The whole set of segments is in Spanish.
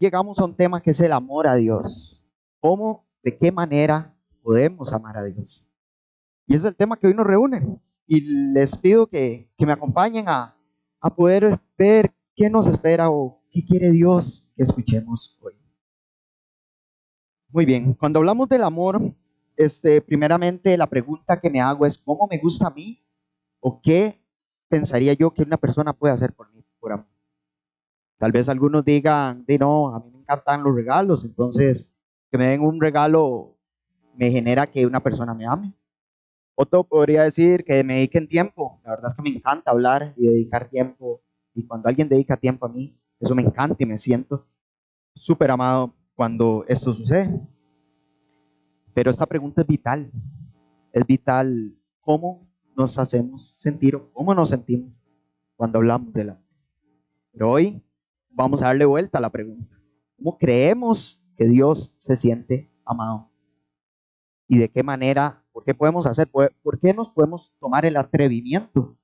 llegamos a un tema que es el amor a Dios. ¿Cómo, de qué manera podemos amar a Dios? Y ese es el tema que hoy nos reúne. Y les pido que me acompañen a poder ver qué nos espera o qué quiere Dios que escuchemos hoy. Muy bien, cuando hablamos del amor, primeramente la pregunta que me hago es ¿cómo me gusta a mí? ¿O qué pensaría yo que una persona puede hacer por mí, por amor? Tal vez algunos digan, no, a mí me encantan los regalos, entonces que me den un regalo me genera que una persona me ame. Otro podría decir que me dediquen tiempo. La verdad es que me encanta hablar y dedicar tiempo. Y cuando alguien dedica tiempo a mí, eso me encanta y me siento súper amado cuando esto sucede. Pero esta pregunta es vital. Es vital cómo nos hacemos sentir o cómo nos sentimos cuando hablamos del amor. Pero hoy vamos a darle vuelta a la pregunta. ¿Cómo creemos que Dios se siente amado? ¿Y de qué manera? ¿Por qué podemos hacer? ¿Por qué nos podemos tomar el atrevimiento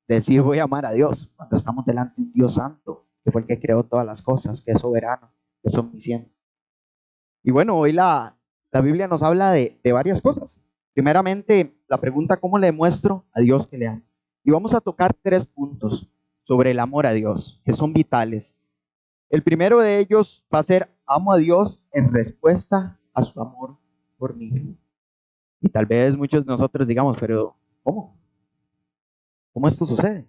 de decir voy a amar a Dios cuando estamos delante de un Dios santo, que fue el que creó todas las cosas, que es soberano, que es omnisciente? Y bueno, hoy la Biblia nos habla de varias cosas. Primeramente, la pregunta, ¿cómo le demuestro a Dios que le amo? Y vamos a tocar 3 puntos sobre el amor a Dios, que son vitales. El primero de ellos va a ser, amo a Dios en respuesta a su amor por mí. Y tal vez muchos de nosotros digamos, pero ¿cómo? ¿Cómo esto sucede?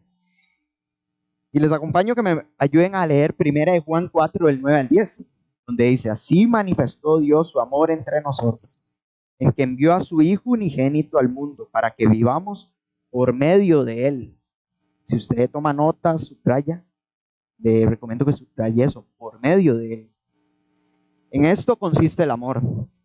Y les acompaño que me ayuden a leer 1 de Juan 4, del 9 al 10, donde dice, así manifestó Dios su amor entre nosotros, en que envió a su Hijo unigénito al mundo para que vivamos por medio de Él. Si usted toma notas, subraya, le recomiendo que subraye eso, por medio de Él. En esto consiste el amor,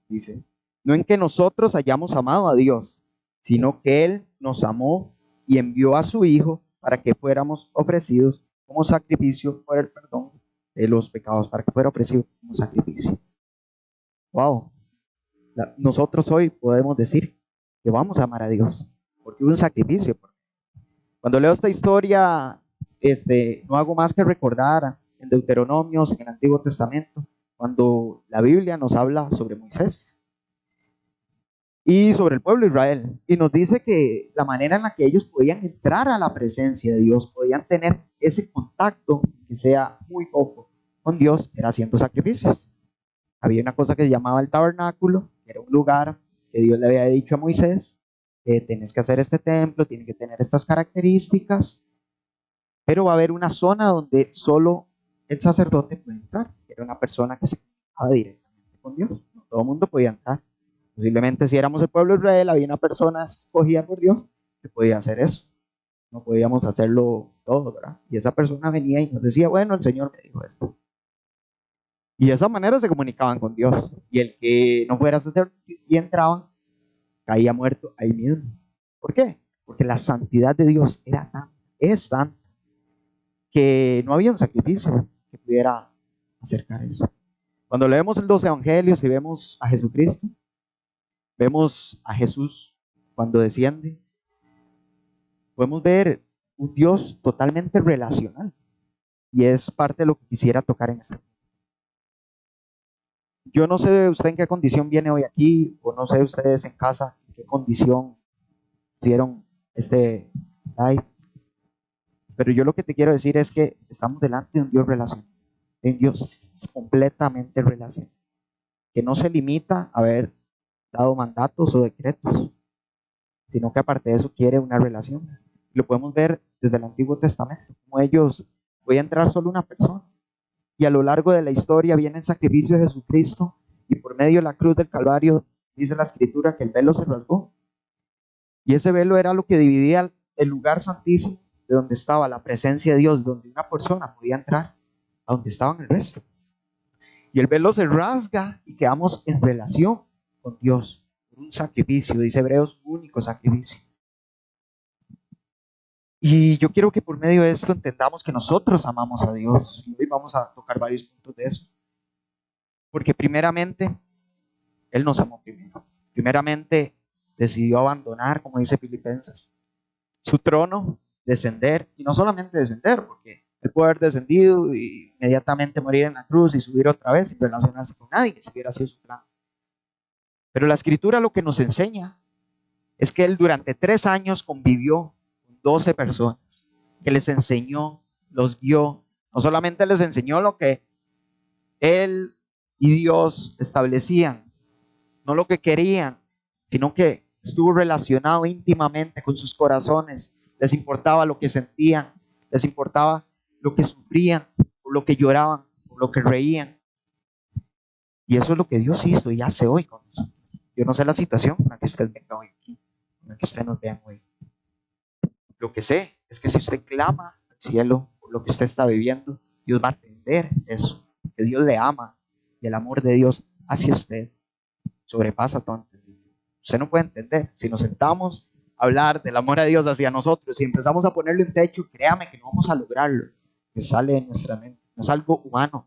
dice, no en que nosotros hayamos amado a Dios, sino que Él nos amó y envió a su Hijo para que fuéramos ofrecidos como sacrificio por el perdón de los pecados, para que fuera ofrecido como sacrificio. Wow, nosotros hoy podemos decir que vamos a amar a Dios, porque hubo un sacrificio. Cuando leo esta historia, no hago más que recordar en Deuteronomios, en el Antiguo Testamento, cuando la Biblia nos habla sobre Moisés y sobre el pueblo de Israel, y nos dice que la manera en la que ellos podían entrar a la presencia de Dios, podían tener ese contacto, que sea muy poco, con Dios, era haciendo sacrificios. Había una cosa que se llamaba el tabernáculo, que era un lugar que Dios le había dicho a Moisés, tenés que hacer este templo, tiene que tener estas características, pero va a haber una zona donde solo el sacerdote puede entrar, que era una persona que se conectaba directamente con Dios, no todo el mundo podía entrar. Posiblemente si éramos el pueblo de Israel, había una persona escogida por Dios que podía hacer eso. No podíamos hacerlo todo, ¿verdad? Y esa persona venía y nos decía, bueno, el Señor me dijo esto. Y de esa manera se comunicaban con Dios. Y el que no fuera sacerdote y entraba, caía muerto ahí mismo. ¿Por qué? Porque la santidad de Dios es tan, que no había un sacrificio que pudiera acercar eso. Cuando leemos los evangelios y vemos a Jesucristo, vemos a Jesús cuando desciende, podemos ver un Dios totalmente relacional. Y es parte de lo que quisiera tocar en este momento. Yo no sé usted en qué condición viene hoy aquí, o no sé ustedes en casa en qué condición hicieron este live. Pero yo lo que te quiero decir es que estamos delante de un Dios relacional, de un Dios completamente relacional, que no se limita a haber dado mandatos o decretos, sino que aparte de eso quiere una relación. Lo podemos ver desde el Antiguo Testamento, como ellos, voy a entrar solo una persona, y a lo largo de la historia viene el sacrificio de Jesucristo, y por medio de la cruz del Calvario, dice la Escritura que el velo se rasgó, y ese velo era lo que dividía el lugar santísimo de donde estaba la presencia de Dios, donde una persona podía entrar, a donde estaban el resto. Y el velo se rasga y quedamos en relación con Dios. Un sacrificio, dice Hebreos, un único sacrificio. Y yo quiero que por medio de esto entendamos que nosotros amamos a Dios. Y hoy vamos a tocar varios puntos de eso. Porque primeramente, Él nos amó primero. Primeramente, decidió abandonar, como dice Filipenses, su trono, descender. Y no solamente descender, porque Él pudo haber descendido y inmediatamente morir en la cruz y subir otra vez sin relacionarse con nadie, si hubiera sido su plan. Pero la escritura lo que nos enseña es que él durante 3 años convivió con 12 personas, que les enseñó, los guió. No solamente les enseñó lo que él y Dios establecían, no lo que querían, sino que estuvo relacionado íntimamente con sus corazones. Les importaba lo que sentían, les importaba lo que sufrían, por lo que lloraban, por lo que reían. Y eso es lo que Dios hizo y hace hoy con nosotros. Yo no sé la situación en la que usted venga hoy aquí, en la que usted nos vea hoy. Lo que sé es que si usted clama al cielo por lo que usted está viviendo, Dios va a atender eso, que Dios le ama y el amor de Dios hacia usted sobrepasa todo entendimiento. Usted no puede entender. Si nos sentamos a hablar del amor de Dios hacia nosotros, si empezamos a ponerle un techo, créame que no vamos a lograrlo, que sale de nuestra mente. No es algo humano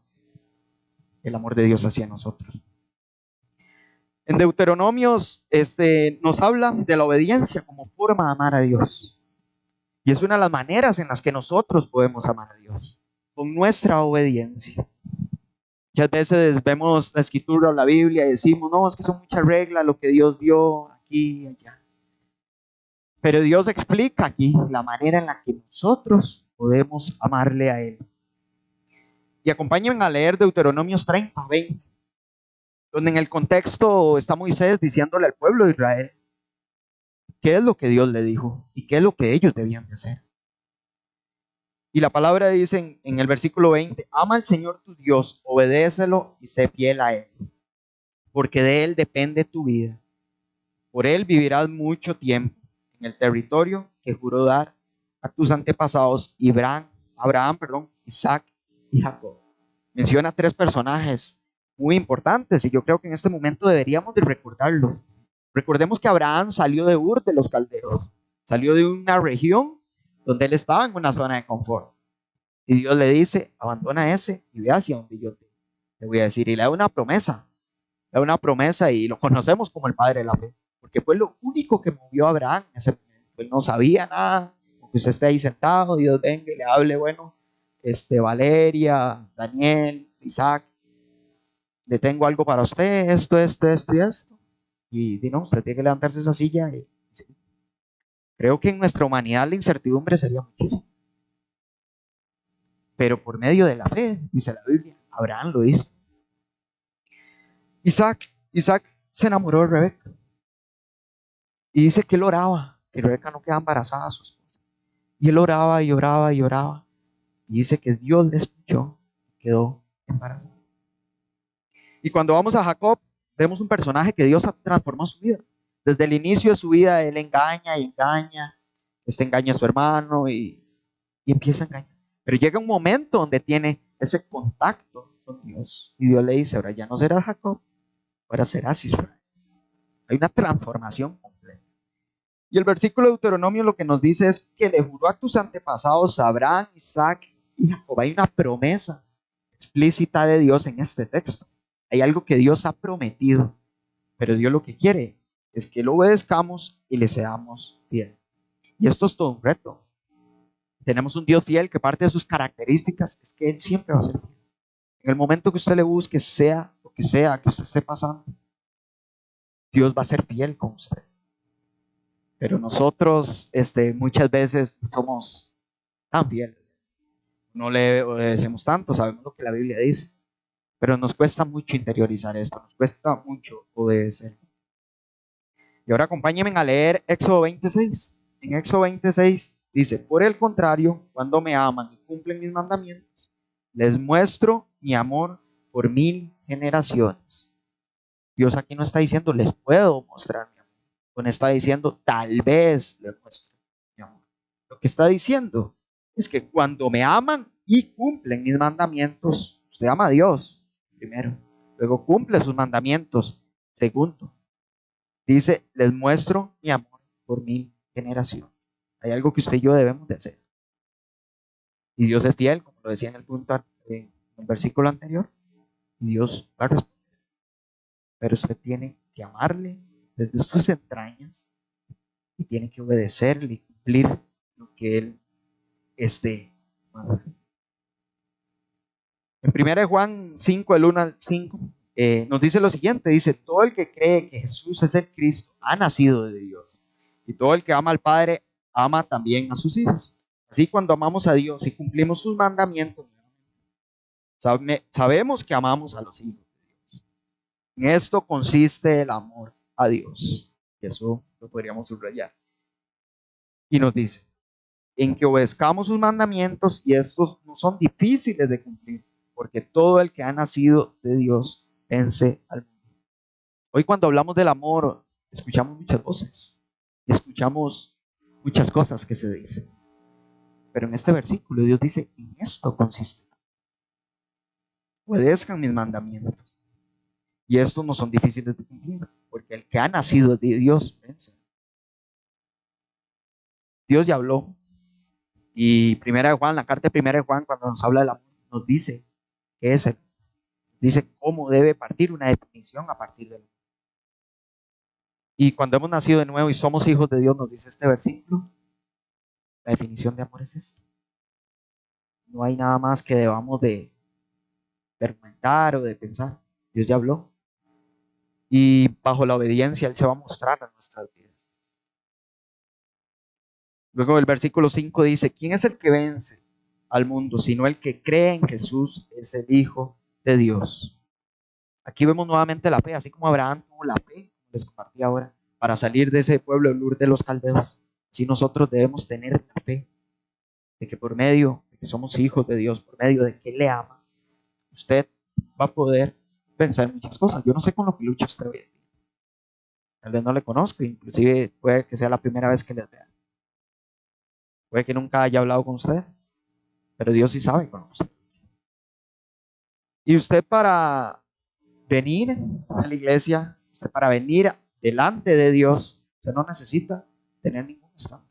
el amor de Dios hacia nosotros. En Deuteronomios nos habla de la obediencia como forma de amar a Dios. Y es una de las maneras en las que nosotros podemos amar a Dios, con nuestra obediencia. Muchas veces vemos la escritura o la Biblia y decimos, no, es que son muchas reglas lo que Dios dio aquí y allá. Pero Dios explica aquí la manera en la que nosotros podemos amarle a Él. Y acompáñenme a leer Deuteronomios 30:20, donde en el contexto está Moisés diciéndole al pueblo de Israel qué es lo que Dios le dijo y qué es lo que ellos debían de hacer. Y la palabra dice en el versículo 20, ama al Señor tu Dios, obedécelo y sé fiel a Él, porque de Él depende tu vida. Por Él vivirás mucho tiempo en el territorio que juró dar a tus antepasados, Abraham, Isaac y Jacob. Menciona 3 personajes muy importantes y yo creo que en este momento deberíamos de recordarlos. Recordemos que Abraham salió de Ur de los Caldeos, salió de una región donde él estaba en una zona de confort. Y Dios le dice, abandona ese y ve hacia donde yo te voy a decir. Y le da una promesa y lo conocemos como el padre de la fe, porque fue lo único que movió a Abraham en ese momento. Él no sabía nada, aunque usted esté ahí sentado, Dios venga y le hable, bueno, Valeria, Daniel, Isaac, le tengo algo para usted, esto y esto. Y no, usted tiene que levantarse de esa silla. Sí. Creo que en nuestra humanidad la incertidumbre sería muchísimo. Pero por medio de la fe, dice la Biblia, Abraham lo hizo. Isaac se enamoró de Rebeca. Y dice que él oraba, que Rebeca no quedaba embarazada a su esposa. Y él oraba y oraba y oraba. Y dice que Dios le escuchó y quedó embarazada. Y cuando vamos a Jacob, vemos un personaje que Dios transformó su vida. Desde el inicio de su vida, él engaña y engaña. Engaña a su hermano y empieza a engañar. Pero llega un momento donde tiene ese contacto con Dios. Y Dios le dice, ahora ya no serás Jacob, ahora serás Israel. Hay una transformación completa. Y el versículo de Deuteronomio lo que nos dice es que le juró a tus antepasados Abraham, Isaac y Jacob. Hay una promesa explícita de Dios en este texto. Hay algo que Dios ha prometido, pero Dios lo que quiere es que lo obedezcamos y le seamos fieles. Y esto es todo un reto. Tenemos un Dios fiel que parte de sus características es que Él siempre va a ser fiel. En el momento que usted le busque, sea lo que sea que usted esté pasando, Dios va a ser fiel con usted. Pero nosotros muchas veces somos tan fieles. No le obedecemos tanto, sabemos lo que la Biblia dice. Pero nos cuesta mucho interiorizar esto, nos cuesta mucho obedecer. Y ahora acompáñenme a leer Éxodo 26. En Éxodo 26 dice, por el contrario, cuando me aman y cumplen mis mandamientos, les muestro mi amor por 1000 generaciones. Dios aquí no está diciendo, les puedo mostrar mi amor. No está diciendo, tal vez les muestre mi amor. Lo que está diciendo es que cuando me aman y cumplen mis mandamientos, usted ama a Dios primero, luego cumple sus mandamientos. Segundo, dice, les muestro mi amor por 1000 generaciones. Hay algo que usted y yo debemos de hacer. Y Dios es fiel, como lo decía en el versículo anterior. Y Dios va a responder. Pero usted tiene que amarle desde sus entrañas y tiene que obedecerle y cumplir lo que Él manda. En 1 Juan 5, del 1 al 5, nos dice lo siguiente, dice, todo el que cree que Jesús es el Cristo ha nacido de Dios. Y todo el que ama al Padre ama también a sus hijos. Así cuando amamos a Dios y cumplimos sus mandamientos, sabemos que amamos a los hijos de Dios. En esto consiste el amor a Dios. Y eso lo podríamos subrayar. Y nos dice, en que obedezcamos sus mandamientos y estos no son difíciles de cumplir, porque todo el que ha nacido de Dios vence al mundo. Hoy cuando hablamos del amor, escuchamos muchas voces, escuchamos muchas cosas que se dicen. Pero en este versículo Dios dice, en esto consiste. Obedezcan mis mandamientos. Y estos no son difíciles de cumplir, porque el que ha nacido de Dios vence. Dios ya habló. Y la carta de Primera de Juan, cuando nos habla del amor, nos dice qué es él. Dice cómo debe partir una definición a partir de él. Y cuando hemos nacido de nuevo y somos hijos de Dios, nos dice este versículo, la definición de amor es esta. No hay nada más que debamos de argumentar o de pensar. Dios ya habló. Y bajo la obediencia Él se va a mostrar a nuestras vidas. Luego el versículo 5 dice, ¿quién es el que vence al mundo? Sino el que cree en Jesús es el Hijo de Dios. Aquí vemos nuevamente la fe, así como Abraham tuvo la fe, les compartí ahora, para salir de ese pueblo de Ur de los Caldeos. Así nosotros debemos tener la fe de que por medio de que somos hijos de Dios, por medio de que Él le ama, usted va a poder pensar en muchas cosas. Yo no sé con lo que lucha usted hoy en día. Tal vez no le conozco, inclusive puede que sea la primera vez que le vea. Puede que nunca haya hablado con usted, pero Dios sí sabe con usted. Y usted para venir a la iglesia, usted para venir delante de Dios, usted no necesita tener ningún estándar.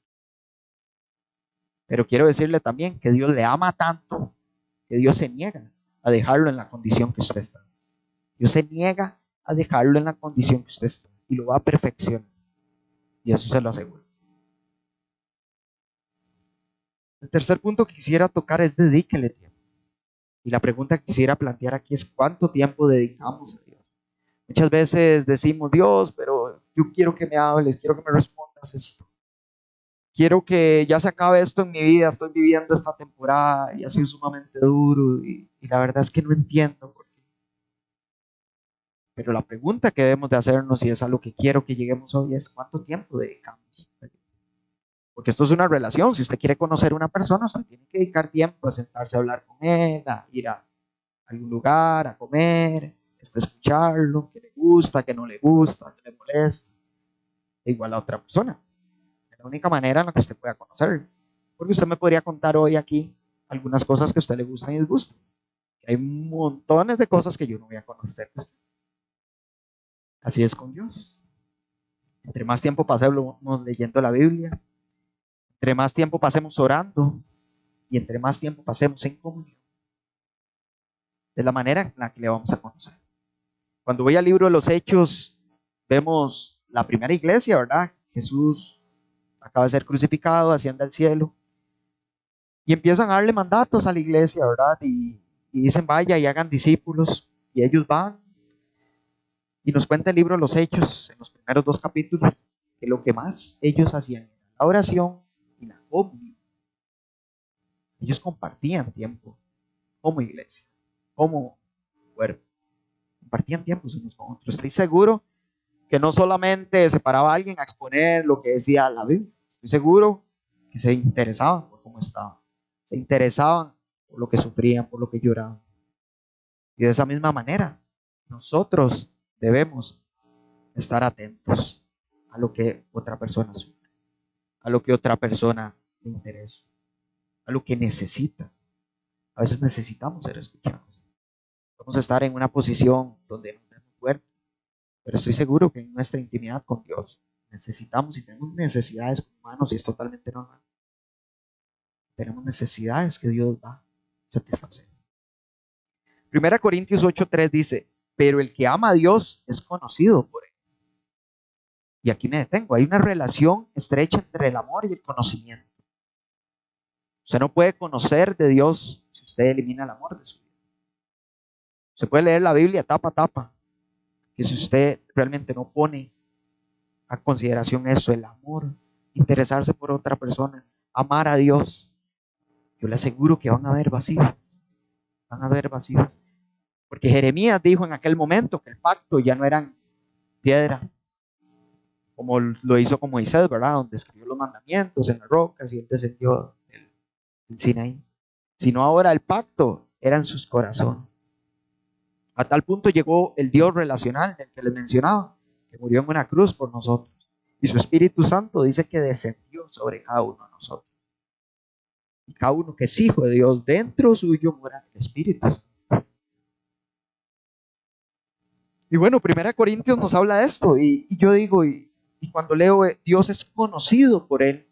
Pero quiero decirle también que Dios le ama tanto que Dios se niega a dejarlo en la condición que usted está. Dios se niega a dejarlo en la condición que usted está y lo va a perfeccionar. Y eso se lo aseguro. El tercer punto que quisiera tocar es dedíquele tiempo. Y la pregunta que quisiera plantear aquí es ¿cuánto tiempo dedicamos a Dios? Muchas veces decimos, Dios, pero yo quiero que me hables, quiero que me respondas esto. Quiero que ya se acabe esto en mi vida, estoy viviendo esta temporada y ha sido sumamente duro y la verdad es que no entiendo por qué. Pero la pregunta que debemos de hacernos y es a lo que quiero que lleguemos hoy es ¿cuánto tiempo dedicamos a Dios? Porque esto es una relación. Si usted quiere conocer a una persona, usted tiene que dedicar tiempo a sentarse a hablar con él, a ir a algún lugar, a comer, a escucharlo, que le gusta, que no le gusta, que le molesta. E igual a otra persona. Es la única manera en la que usted pueda conocer. Porque usted me podría contar hoy aquí algunas cosas que a usted le gustan y disgustan. Hay montones de cosas que yo no voy a conocer de usted. Así es con Dios. Entre más tiempo pasemos leyendo la Biblia, entre más tiempo pasemos orando y entre más tiempo pasemos en comunión, es la manera en la que le vamos a conocer. Cuando voy al libro de los Hechos, vemos la primera iglesia, ¿verdad? Jesús acaba de ser crucificado, asciende al cielo y empiezan a darle mandatos a la iglesia, ¿verdad? Y dicen, vaya y hagan discípulos, y ellos van. Y nos cuenta el libro de los Hechos, en los primeros 2 capítulos, que lo que más ellos hacían era la oración y la comunión. Ellos compartían tiempo como iglesia, como cuerpo. Compartían tiempo unos con otros. Estoy seguro que no solamente se paraba alguien a exponer lo que decía la Biblia. Estoy seguro que se interesaban por cómo estaban. Se interesaban por lo que sufrían, por lo que lloraban. Y de esa misma manera, nosotros debemos estar atentos a lo que otra persona sufre, a lo que otra persona le interesa, a lo que necesita. A veces necesitamos ser escuchados. Vamos a estar en una posición donde no tenemos fuerte, pero estoy seguro que en nuestra intimidad con Dios necesitamos y tenemos necesidades como humanos y es totalmente normal. Tenemos necesidades que Dios va a satisfacer. 1 Corintios 8:3 dice, pero el que ama a Dios es conocido por él. Y aquí me detengo. Hay una relación estrecha entre el amor y el conocimiento. Usted no puede conocer de Dios si usted elimina el amor de su vida. Se puede leer la Biblia tapa a tapa, que si usted realmente no pone a consideración eso, el amor, interesarse por otra persona, amar a Dios, yo le aseguro que van a haber vacíos. Porque Jeremías dijo en aquel momento que el pacto ya no era en piedra, como lo hizo con Moisés, ¿verdad? Donde escribió los mandamientos en las rocas y él descendió del Sinaí. Sino ahora el pacto era en sus corazones. A tal punto llegó el Dios relacional del que les mencionaba, que murió en una cruz por nosotros. Y su Espíritu Santo dice que descendió sobre cada uno de nosotros. Y cada uno que es hijo de Dios, dentro suyo mora el Espíritu Santo. Y bueno, Primera Corintios nos habla de esto. Y yo digo, y cuando leo, Dios es conocido por él.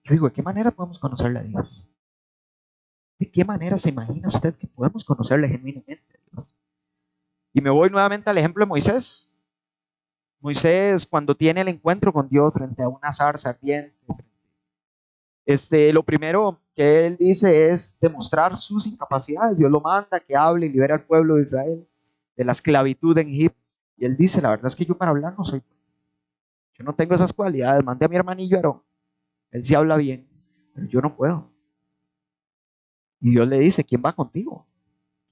Yo digo, ¿de qué manera podemos conocerle a Dios? ¿De qué manera se imagina usted que podemos conocerle genuinamente a Dios? Y me voy nuevamente al ejemplo de Moisés. Moisés, cuando tiene el encuentro con Dios frente a una zarza ardiente, lo primero que él dice es demostrar sus incapacidades. Dios lo manda que hable y libere al pueblo de Israel de la esclavitud en Egipto. Y él dice, la verdad es que yo para hablar no soy, yo no tengo esas cualidades. Mandé a mi hermanillo Aarón, él sí habla bien, pero yo no puedo. Y Dios le dice, ¿quién va contigo?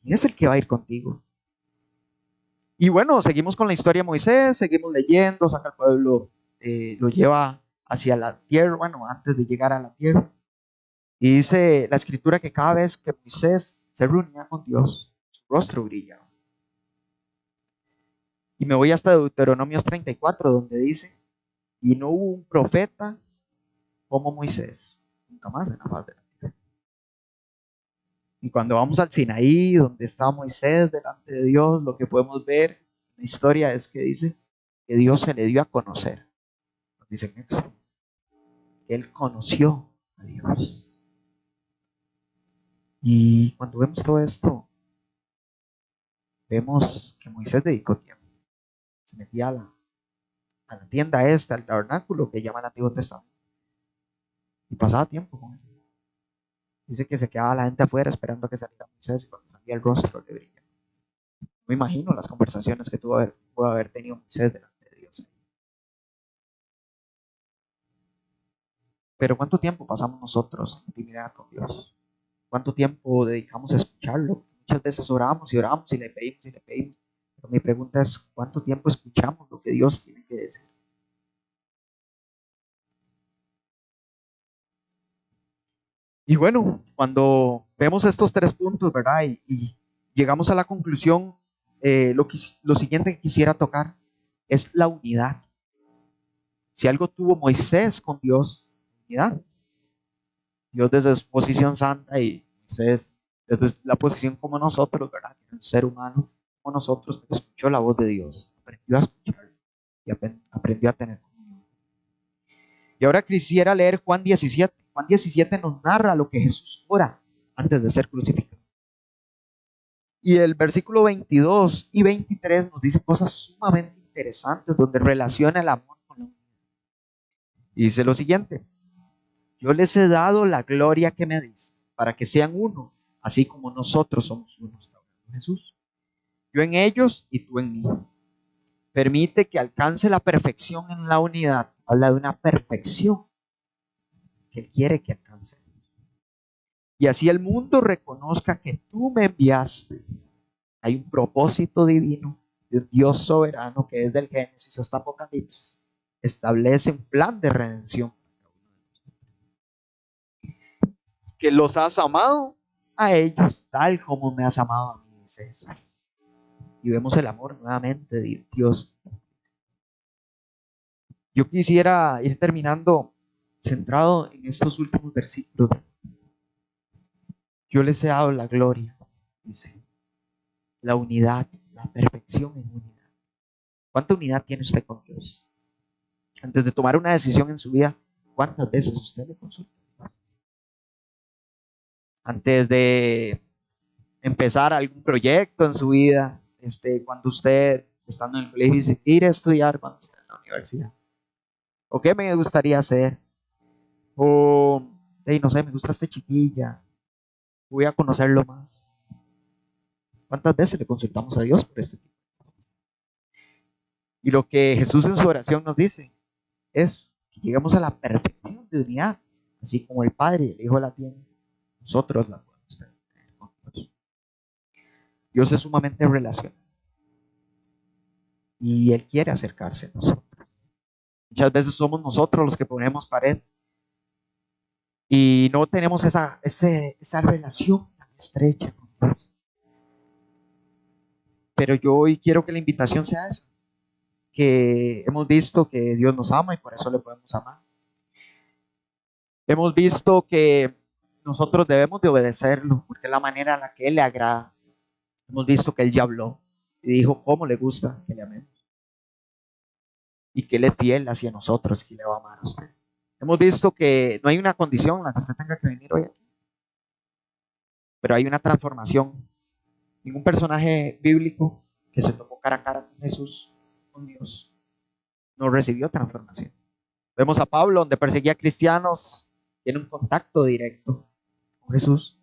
¿Quién es el que va a ir contigo? Y bueno, seguimos con la historia de Moisés, seguimos leyendo, saca al pueblo, lo lleva hacia la tierra, bueno, antes de llegar a la tierra. Y dice la escritura que cada vez que Moisés se reunía con Dios, su rostro brillaba. Y me voy hasta Deuteronomios 34, donde dice, y no hubo un profeta como Moisés, nunca más en la faz de la tierra. Y cuando vamos al Sinaí, donde está Moisés delante de Dios, lo que podemos ver en la historia es que dice que Dios se le dio a conocer. Nos dicen eso. Él conoció a Dios. Y cuando vemos todo esto, vemos que Moisés dedicó tiempo. Se metía a la tienda esta, al tabernáculo que llama el Antiguo Testamento. Y pasaba tiempo con él. Dice que se quedaba la gente afuera esperando a que saliera Moisés y cuando salía el rostro le brillaba. Me imagino las conversaciones que pudo haber tenido Moisés delante de Dios. Pero ¿cuánto tiempo pasamos nosotros en intimidad con Dios? ¿Cuánto tiempo dedicamos a escucharlo? Muchas veces oramos y le pedimos y le pedimos. Pero mi pregunta es, ¿cuánto tiempo escuchamos lo que Dios tiene que decir? Y bueno, cuando vemos estos tres puntos, ¿verdad? Y llegamos a la conclusión, lo siguiente que quisiera tocar es la unidad. Si algo tuvo Moisés con Dios, unidad. Dios desde su posición santa y Moisés desde la posición como nosotros, ¿verdad? Un ser humano como nosotros, pero escuchó la voz de Dios, aprendió a escucharlo y aprendió a tener comunión. Y ahora quisiera leer Juan 17. Juan 17 nos narra lo que Jesús ora antes de ser crucificado. Y el versículo 22 y 23 nos dice cosas sumamente interesantes donde relaciona el amor con la unidad. Y dice lo siguiente: yo les he dado la gloria que me diste, para que sean uno, así como nosotros somos uno. Está hablando Jesús. Yo en ellos y tú en mí. Permite que alcance la perfección en la unidad. Habla de una perfección que Él quiere que alcance. Y así el mundo reconozca que tú me enviaste. Hay un propósito divino de un Dios soberano que desde el Génesis hasta Apocalipsis establece un plan de redención. Que los has amado a ellos tal como me has amado a mí, dice Jesús. Y vemos el amor nuevamente de Dios. Yo quisiera ir terminando centrado en estos últimos versículos. Yo les he dado la gloria, dice, la unidad, la perfección en unidad. ¿Cuánta unidad tiene usted con Dios? Antes de tomar una decisión en su vida, ¿cuántas veces usted le consulta? Antes de empezar algún proyecto en su vida, cuando usted estando en el colegio dice, ir a estudiar cuando está en la universidad. ¿O qué me gustaría hacer? O, hey, no sé, me gusta esta chiquilla, voy a conocerlo más. ¿Cuántas veces le consultamos a Dios por este tipo? Y lo que Jesús en su oración nos dice es que lleguemos a la perfección de unidad, así como el Padre y el Hijo la tienen, nosotros la podemos tener con Dios. Dios es sumamente relacional y Él quiere acercarse a nosotros. Muchas veces somos nosotros los que ponemos pared y no tenemos esa relación tan estrecha con Dios. Pero yo hoy quiero que la invitación sea esa, que hemos visto que Dios nos ama y por eso le podemos amar. Hemos visto que nosotros debemos de obedecerlo, porque es la manera en la que Él le agrada. Hemos visto que Él ya habló y dijo cómo le gusta que le amemos. Y que Él es fiel hacia nosotros, que le va a amar a usted. Hemos visto que no hay una condición en la que usted tenga que venir hoy aquí, pero hay una transformación. Ningún personaje bíblico que se topó cara a cara con Jesús, con Dios, no recibió transformación. Vemos a Pablo, donde perseguía a cristianos, tiene un contacto directo con Jesús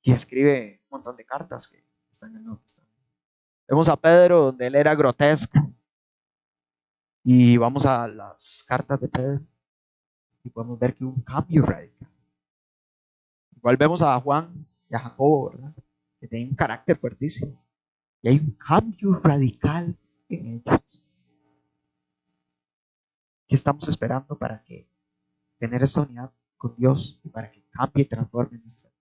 y escribe un montón de cartas que están en el Nuevo Testamento. Vemos a Pedro, donde él era grotesco, y vamos a las cartas de Pedro y podemos ver que hubo un cambio radical. Igual vemos a Juan y a Jacobo, ¿verdad? Que tienen un carácter fuertísimo. Y hay un cambio radical en ellos. ¿Qué estamos esperando para que tener esta unidad con Dios y para que cambie y transforme nuestra vida?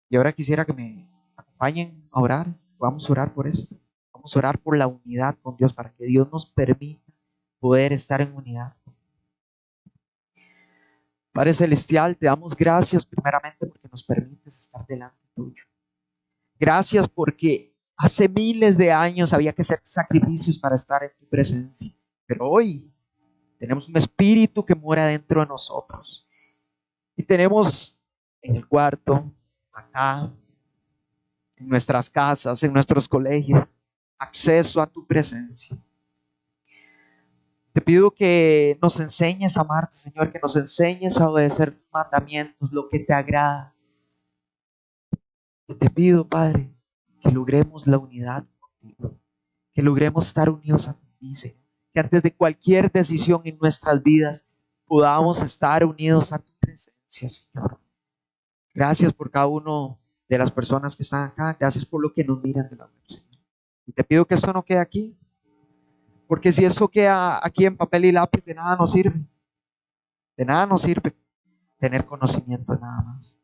Y ahora quisiera que me acompañen a orar. Vamos a orar por esto. Vamos a orar por la unidad con Dios para que Dios nos permita poder estar en unidad. Padre Celestial, te damos gracias primeramente porque nos permites estar delante tuyo. Gracias porque hace miles de años había que hacer sacrificios para estar en tu presencia. Pero hoy tenemos un espíritu que mora dentro de nosotros. Y tenemos en el cuarto, acá, en nuestras casas, en nuestros colegios, acceso a tu presencia. Te pido que nos enseñes a amarte, Señor, que nos enseñes a obedecer tus mandamientos, lo que te agrada. Y te pido, Padre, que logremos la unidad contigo, que logremos estar unidos a ti, Señor. Que antes de cualquier decisión en nuestras vidas podamos estar unidos a tu presencia, Señor. Gracias por cada uno de las personas que están acá. Gracias por lo que nos miran de la web, Señor. Y te pido que esto no quede aquí, porque si eso queda aquí en papel y lápiz, de nada nos sirve. De nada nos sirve tener conocimiento nada más.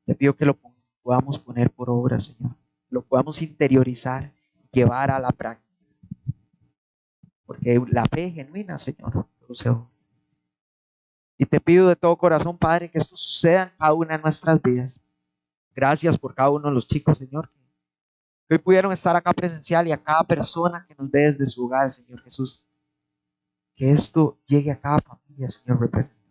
Te pido que lo podamos poner por obra, Señor. Lo podamos interiorizar, llevar a la práctica. Porque la fe genuina, Señor, y te pido de todo corazón, Padre, que esto suceda en cada una de nuestras vidas. Gracias por cada uno de los chicos, Señor, que hoy pudieron estar acá presencial, y a cada persona que nos ve desde su hogar, Señor Jesús. Que esto llegue a cada familia, Señor, representante.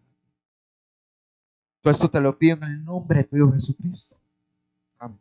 Todo esto te lo pido en el nombre de tu Hijo Jesucristo. Amén.